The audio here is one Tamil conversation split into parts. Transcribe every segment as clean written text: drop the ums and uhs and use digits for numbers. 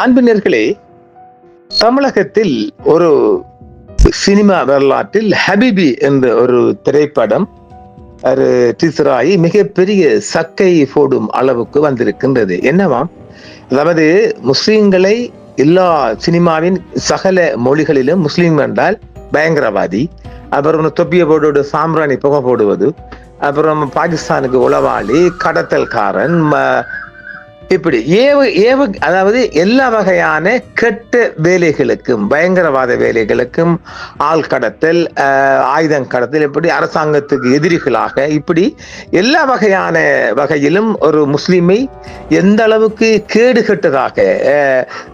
அன்பினர்களே, தமிழகத்தில் ஒரு சினிமா வரலாற்றில் ஹபிபி என்ற ஒரு திரைப்படம் டீசராகி மிகப்பெரிய சக்கை போடும் அளவுக்கு வந்திருக்கின்றது. என்னவாம், அதாவது முஸ்லிம்களை எல்லா சினிமாவின் சகல மொழிகளிலும் முஸ்லீம் என்றால் பயங்கரவாதி, அப்புறம் தொப்பிய போடு சாம்ராணி புகை போடுவது, அப்புறம் பாகிஸ்தானுக்கு உளவாளி, கடத்தல்காரன், இப்படி அதாவது எல்லா வகையான கெட்ட வேலைகளுக்கும், பயங்கரவாத வேலைகளுக்கும், ஆள் கடத்தல், ஆயுதம் கடத்தல், இப்படி அரசாங்கத்துக்கு எதிரிகளாக இப்படி எல்லா வகையிலும் ஒரு முஸ்லிமை எந்த அளவுக்கு கேடு கெட்டதாக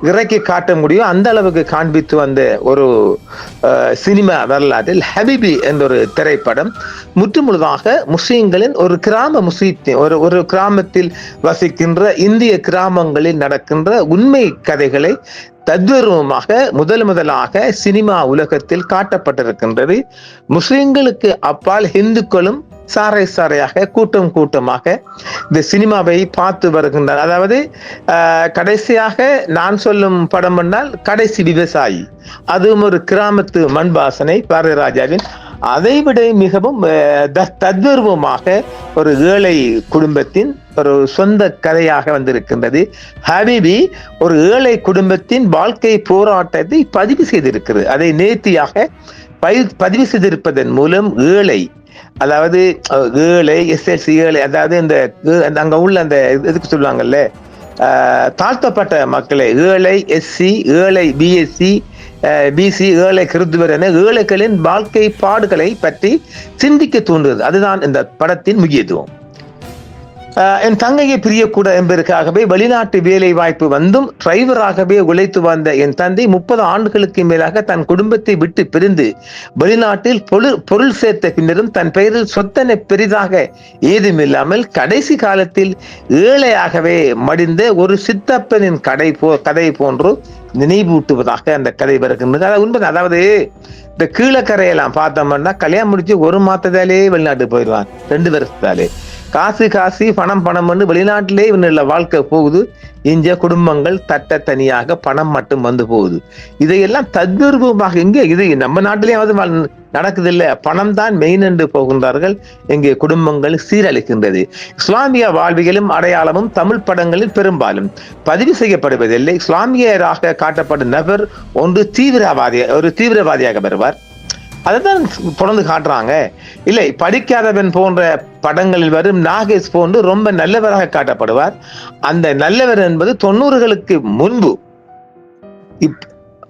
இறக்கி காட்ட முடியும் அந்த அளவுக்கு காண்பித்து வந்த ஒரு சினிமா வரலாற்றில் ஹபிபி என்ற ஒரு திரைப்படம் முற்றுமுழுதாக முஸ்லிம்களின் ஒரு கிராம முஸ்லிம் ஒரு கிராமத்தில் வசிக்கின்ற இந்திய கிராமங்களில் நடக்கின்ற உண்மை கதைகளை தத்வரூபமாக முதலாக சினிமா உலகத்தில் காட்டப்பட்டிருக்கின்றது. முஸ்லிம்களுக்கு அப்பால் இந்துக்களும் சாரையாக கூட்டமாக இந்த சினிமாவை பார்த்து வருகின்றனர். அதாவது கடைசியாக நான் சொல்லும் படம் என்றால் கடைசி விவசாயி, அதுவும் ஒரு கிராமத்து மண் வாசனை பாரதிராஜாவின். அதைவிட மிகவும் தத்வரூபமாக ஒரு ஏழை குடும்பத்தின் ஒரு சொந்த கதையாக வந்திருக்கின்றது. ஹபிபி ஒரு ஏழை குடும்பத்தின் வாழ்க்கை போராட்டத்தை பதிவு செய்திருக்கிறது. அதை நேர்த்தியாக பதிவு செய்திருப்பதன் மூலம் அதாவது ஏழை எஸ்எல்சி ஏழை, அதாவது இந்த அங்க உள்ள அந்த இதுக்கு சொல்லுவாங்கல்ல, தாழ்த்தப்பட்ட மக்களை, ஏழை எஸ்சி, ஏழை பிஎஸ்சி, பிசி, ஏழை கிறிஸ்துவர் என ஏழைகளின் வாழ்க்கை பாடுகளை பற்றி சிந்திக்க தூண்டுவது. அதுதான் இந்த படத்தின் முக்கியத்துவம். என் தங்கையை பிரியக்கூட என்பதற்காகவே வெளிநாட்டு வேலை வாய்ப்பு வந்தும் டிரைவராகவே உழைத்து வந்த என் தந்தை 30 ஆண்டுகளுக்கு மேலாக தன் குடும்பத்தை விட்டு பிரிந்து வெளிநாட்டில் பொருள் சேர்த்த பின்னரும் தன் பெயரில் சொத்தனை பெரிதாக ஏதுமில்லாமல் கடைசி காலத்தில் ஏழையாகவே மடிந்த ஒரு சித்தப்பனின் கதை போன்று நினைவூட்டுவதாக அந்த கதை வருகின்றது. அதாவது உண்மை. அதாவது இந்த கீழக்கரையெல்லாம் பார்த்தோம்னா கல்யாணம் முடிச்சு 1 மாதத்தாலே வெளிநாட்டுக்கு போயிடுவான், 2 வருஷத்தாலே காசு பணம் வெளிநாட்டிலே இவனுள்ள வாழ்க்கை போகுது. இங்க குடும்பங்கள் தனியாக பணம் மட்டும் வந்து போகுது. இதையெல்லாம் தத்ரூபமாக இது நம்ம நாட்டிலேயே நடக்குது இல்ல, பணம் தான் மெயின் என்று போகின்றார்கள். இங்கே குடும்பங்கள் சீரழிக்கின்றது. இஸ்லாமிய வாழ்வியலும் அடையாளமும் தமிழ் படங்களில் பெரும்பாலும் பதிவு செய்யப்படுவதில்லை. இஸ்லாமியராக காட்டப்படும் நபர் ஒரு தீவிரவாதியாக வருவார். அதைத்தான் தொடர்ந்து காட்டுறாங்க. இல்லை, படிக்காதவன் போன்ற படங்களில் வரும் நாகேஷ் போன்று ரொம்ப நல்லவராக காட்டப்படுவார். அந்த நல்லவர் என்பது 90களுக்கு முன்பு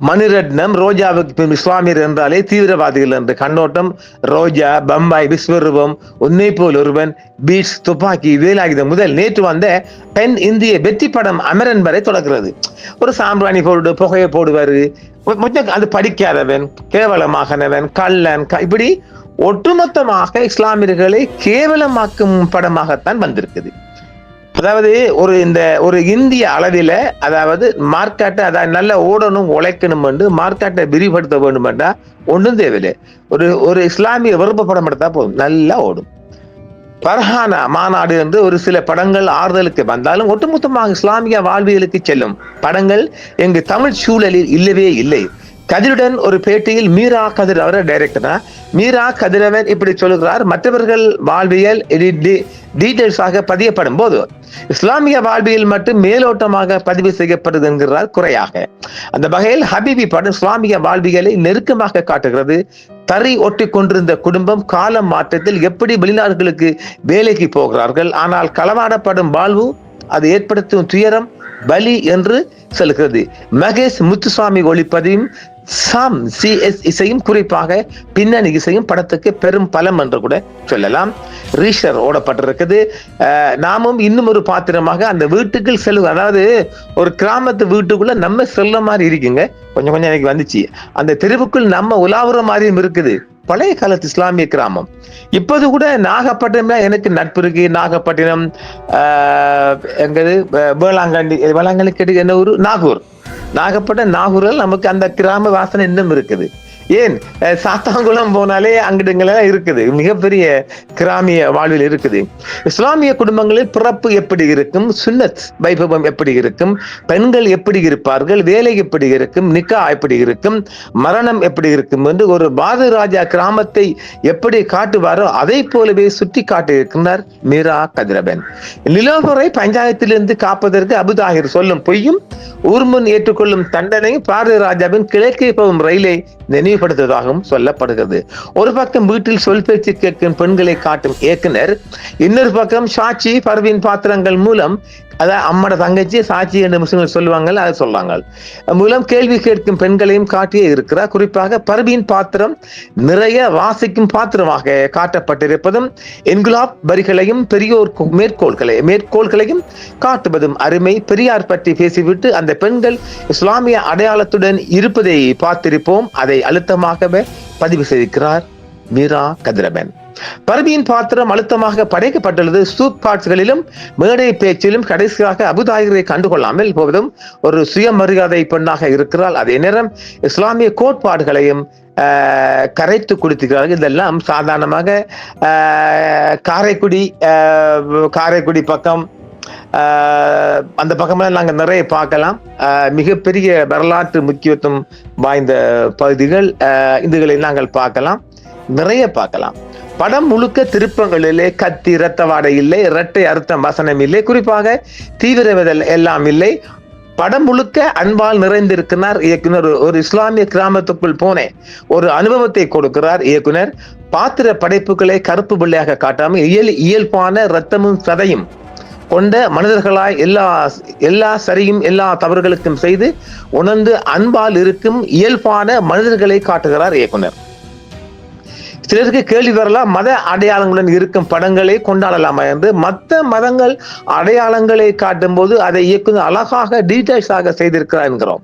மணிரத்னம், ரோஜாவுக்கு இஸ்லாமியர் என்றாலே தீவிரவாதிகள் என்ற கண்ணோட்டம், ரோஜா, பம்பாய், விஸ்வரூபம், உன்னை போல் ஒருவன், பீட்ஸ், துப்பாக்கி, வேலாயுதம் முதல் நேற்று வந்த பெண் இந்திய வெற்றி படம் அமரன் வரை தொடர்கிறது. ஒரு சாம்பிராணி புகையை போடுவாரு, அது படிக்காதவன், கேவலமாகனவன், கள்ளன், இப்படி ஒட்டுமொத்தமாக இஸ்லாமியர்களை கேவலமாக்கும் படமாகத்தான் வந்திருக்குது. அதாவது ஒரு இந்திய அளவில, அதாவது மார்க்கெட்டை அதாவது நல்ல ஓடணும், உழைக்கணும் என்று மார்க்கெட்டை விரிவுபடுத்த வேண்டும் என்றா ஒன்றும் தேவையில்லை. ஒரு இஸ்லாமிய விருப்ப படம் எடுத்தா போதும், நல்லா ஓடும். பர்ஹானா மாநாடு என்று ஒரு சில படங்கள் ஆறுதலுக்கு வந்தாலும் ஒட்டுமொத்தமாக இஸ்லாமிய வாழ்வியலுக்கு செல்லும் படங்கள் எங்கு தமிழ் சூழலில் இல்லவே இல்லை. கதிருடன் ஒரு பேட்டியில் மீரா கதிர் அவர டைரக்டரா மீரா கதிரவன் இப்படி சொல்லுகிறார், மற்றவர்கள் வாழ்வியல் டீடைல்ஸாக பதியப்படும் போது இஸ்லாமிய வாழ்வியல் மட்டும் மேலோட்டமாக பதிவு செய்யப்படுது என்கிறார் குறையாக. அந்த வகையில் ஹபிபி படம் இஸ்லாமிய வாழ்வியலை நெருக்கமாக காட்டுகிறது. தறி ஒட்டி கொண்டிருந்த குடும்பம் காலம் மாற்றத்தில் எப்படி வெளிநாடுகளுக்கு வேலைக்கு போகிறார்கள், ஆனால் களவாடப்படும் வாழ்வு அது ஏற்படுத்தும் துயரம் பலி என்று சொல்கிறது. மகேஷ் முத்துசாமி ஒளிப்பதிவும் சாம் CS இசையும், குறிப்பாக பின்னணி இசையும் படத்துக்கு பெரும் பலம் என்று கூட சொல்லலாம். ரீஷர் ஓடப்பட்டிருக்குது. நாமும் இன்னும் ஒரு பாத்திரமாக அந்த வீட்டுக்குள் செல்லுவோம். அதாவது ஒரு கிராமத்து வீட்டுக்குள்ள நம்ம செல்ல மாதிரி இருக்குங்க. கொஞ்சம் எனக்கு வந்துச்சு. அந்த தெருவுக்குள் நம்ம உலாவுற மாதிரியும் இருக்குது. பழைய காலத்து இஸ்லாமிய கிராமம். இப்போது கூட நாகப்பட்டினம் எனக்கு நட்பு இருக்கு. நாகப்பட்டினம், எங்கது வேளாங்கண்ணி என்ன ஊர், நாகூர். நாகப்பட்டினம், நாகூரில் நமக்கு அந்த கிராம வாசனை இன்னும் இருக்குது. ஏன் சாத்தாங்குளம் போனாலே அங்கிடங்கள்லாம் இருக்குது, மிகப்பெரிய கிராமிய வாழ்வில் இருக்குது. இஸ்லாமிய குடும்பங்களில் பிறப்பு எப்படி இருக்கும், சுன்னத் வைபவம் எப்படி இருக்கும், பெண்கள் எப்படி இருப்பார்கள், வேலை எப்படி இருக்கும், நிக்கா எப்படி இருக்கும், மரணம் எப்படி இருக்கும் என்று ஒரு பாது ராஜா கிராமத்தை எப்படி காட்டுவாரோ அதை போலவே சுட்டி காட்டியிருக்கிறார் மீரா கதிரபன். நிலோபரை பஞ்சாயத்திலிருந்து காப்பதற்கு அபுதாகிர் சொல்லும் பொய்யும் ஊர்முன் ஏற்றுக்கொள்ளும் தண்டனையும் பாரதி ராஜாவின் கிழக்கே போகும் ரயிலை நினைவுபடுத்துவதாகவும் சொல்லப்படுகிறது. ஒரு பக்கம் வீட்டில் சொல் பேச்சு கேட்கும் பெண்களை காட்டும் இயக்குனர், இன்னொரு பக்கம் சாட்சி பர்வீன் பாத்திரங்கள் மூலம், அதான் அம்மட தங்கச்சி சாட்சி என்று முஸ்லிம்கள் சொல்லுவாங்க, அதை சொல்றாங்க, மூலம் கேள்வி கேட்கும் பெண்களையும் காட்டியே இருக்கிறார். குறிப்பாக பர்வீன் பாத்திரம் நிறைய வாசிக்கும் பாத்திரமாக காட்டப்பட்டிருப்பதும் இன்குலாப் வரிகளையும் பெரியோர் மேற்கோள்களையும் காட்டுவதும் அருமை. பெரியார் பற்றி பேசிவிட்டு அந்த பெண்கள் இஸ்லாமிய அடையாளத்துடன் இருப்பதை பார்த்திருப்போம். அதை அழுத்தமாகவே பதிவு செய்திருக்கிறார் மீரா கதிரபன். பர்வீன் பாத்திரம் அழுத்தமாக படைக்கப்பட்டுள்ளது. சூப் காட்சிகளிலும் மேடை பேச்சிலும் கடைசியாக அபுதாகிரை கண்டுகொள்ளாமல் போவதும் ஒரு சுயமரியாதை பெண்ணாக இருக்கிறாள். அதே நேரம் இஸ்லாமிய கோட்பாடுகளையும் கரைத்து கொடுத்துக்கிறார்கள். இதெல்லாம் சாதாரணமாக காரைக்குடி பக்கம், அந்த பக்கமெல்லாம் நாங்கள் நிறைய பார்க்கலாம். மிகப்பெரிய வரலாற்று முக்கியத்துவம் வாய்ந்த பகுதிகள், இதுகளை நாங்கள் பார்க்கலாம், நிறைய பார்க்கலாம். படம் முழுக்க திருப்பங்களிலே கத்தி இரத்தவாடை இல்லை, இரட்டை அர்த்தம் வசனம் இல்லை, குறிப்பாக தீவிரவாதம் எல்லாம் இல்லை. படம் முழுக்க அன்பால் நிறைந்திருக்கிறார் இயக்குனர். ஒரு இஸ்லாமிய கிராமத்துக்குள் போனே ஒரு அனுபவத்தை கொடுக்கிறார் இயக்குனர். பாத்திர படைப்புகளை கருப்பு பிள்ளையாக காட்டாமல் இயல்பான இரத்தமும் சதையும் கொண்ட மனிதர்களாய் எல்லா சரியும் எல்லா தவறுகளுக்கும் செய்து உணர்ந்து அன்பால் இருக்கும் இயல்பான மனிதர்களை காட்டுகிறார் இயக்குனர். சிலருக்கு கேள்வி வரலாம், மத அடையாளங்களுடன் இருக்கும் படங்களை கொண்டாடலாமா என்று. மற்ற மதங்கள் அடையாளங்களை காட்டும் போது அதை இயக்குனர் அழகாக டீடைல்ஸாக செய்திருக்கிறார் என்கிறோம்.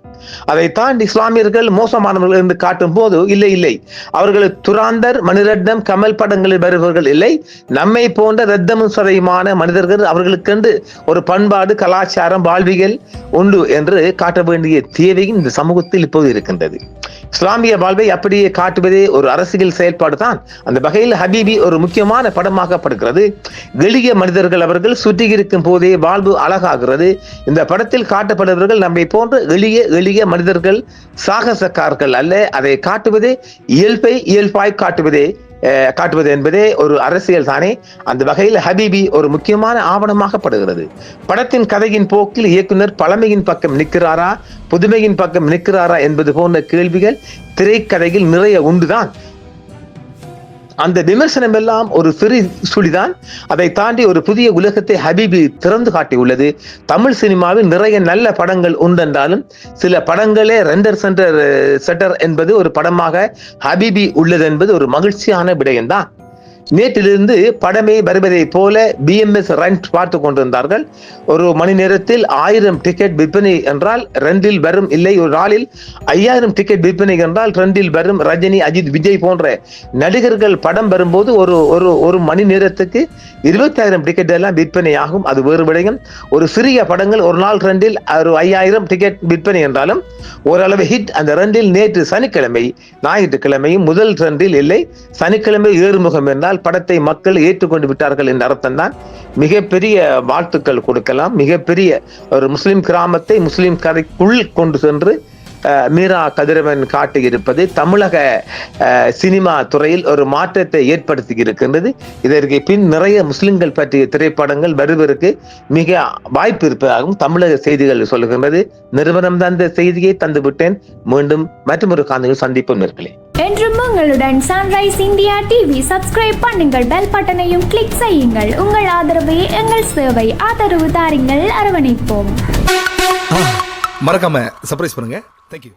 அதை தாண்டி இஸ்லாமியர்கள் மோசமானவர்கள் என்று காட்டும் போது இல்லை, அவர்கள் துராந்தர், மணிரத்னம், கமல் படங்களில் வருபவர்கள் இல்லை, நம்மை போன்ற ரத்தமும் சதையுமான மனிதர்கள், அவர்களுக்கென்று ஒரு பண்பாடு, கலாச்சாரம், வாழ்வியல் உண்டு என்று காட்ட வேண்டிய தேவையும் இந்த சமூகத்தில் இப்போது இருக்கின்றது. இஸ்லாமிய வாழ்வை அப்படியே காட்டுவதே ஒரு அரசியல் செயல்பாடு தான். அந்த வகையில் ஹபீபி ஒரு முக்கியமான படமாகப்படுகிறது. எளிய மனிதர்கள் அவர்கள் சுற்றி இருக்கும் போதே வாழ்வு அழகாகிறது. இந்த படத்தில் காட்டப்படுபவர்கள் நம்மை போன்ற எளிய மனிதர்கள், சாகசக்காரர்கள் அல்ல. அதை காட்டுவதே இயல்பாய் காட்டுவது என்பதே ஒரு அரசியல் தானே. அந்த வகையில் ஹபீபி ஒரு முக்கியமான ஆவணமாகப்படுகிறது. படத்தின் கதையின் போக்கில் இயக்குனர் பழமையின் பக்கம் நிற்கிறாரா, புதுமையின் பக்கம் நிற்கிறாரா என்பது போன்ற கேள்விகள் திரைக்கதையில் நிறைய உண்டுதான். அந்த விமர்சனம் எல்லாம் ஒரு சிறு சுழிதான். அதை தாண்டி ஒரு புதிய உலகத்தை ஹபீபி திறந்து காட்டியுள்ளது. தமிழ் சினிமாவில் நிறைய நல்ல படங்கள் உண்டென்றாலும் சில படங்களே ரெண்டர் செட்டர் என்பது ஒரு படமாக ஹபீபி உள்ளது என்பது ஒரு மகிழ்ச்சியான விடயம்தான். நேற்றிலிருந்து படமே வருவதை போல BMS ரன் பார்த்து கொண்டிருந்தார்கள். ஒரு மணி நேரத்தில் 1000 டிக்கெட் விற்பனை என்றால் 2இல் வரும், இல்லை ஒரு நாளில் 5000 டிக்கெட் விற்பனை என்றால் 2இல் வரும். ரஜினி, அஜித், விஜய் போன்ற நடிகர்கள் படம் வரும்போது ஒரு மணி நேரத்துக்கு 20000 டிக்கெட் எல்லாம் விற்பனை ஆகும். அது வேறு விடயம். ஒரு சிறிய படங்கள் ஒரு நாள் 2இல் ஒரு 5000 டிக்கெட் விற்பனை என்றாலும் ஓரளவு ஹிட். அந்த 2இல் நேற்று சனிக்கிழமை, ஞாயிற்றுக்கிழமையும் முதல் 2இல் இல்லை, சனிக்கிழமை ஏறுமுகம் என்றால் படத்தை மக்கள் ஏற்றுக்கொண்டு விட்டார்கள் என்ற அர்த்தம் தான். மிகப்பெரிய வாழ்த்துக்கள் கொடுக்கலாம். மிகப்பெரிய ஒரு முஸ்லிம் கிராமத்தை முஸ்லிம் கதைக்குள் கொண்டு சென்று மீரா கதிரவன் காட்டியிருப்பது தமிழக சினிமா துறையில் ஒரு மாற்றத்தை ஏற்படுத்தி இருக்கின்றது. இதற்கு பின் நிறைய முஸ்லிம்கள் பற்றிய திரைப்படங்கள் வருவதற்கு மிக வாய்ப்பு இருப்பதாகவும் தமிழக செய்திகள் சொல்லுகின்றது. நிறுவனம் தான் இந்த செய்தியை தந்துவிட்டேன். மீண்டும் மற்றொரு காணொளியில் சந்திப்போம் நேயர்களே. என்றும் உங்களுடன் சன்ரைஸ் இந்தியா டிவி சப்ஸ்கிரைப் பண்ணுங்கள், பெல் பட்டனையும் கிளிக் செய்யுங்கள். உங்கள் ஆதரவே எங்கள் சேவை. ஆதரவு தாருங்கள், அரவணைப்போம். மறக்காம சர்ப்ரைஸ் பண்ணுங்க. தேங்க்யூ.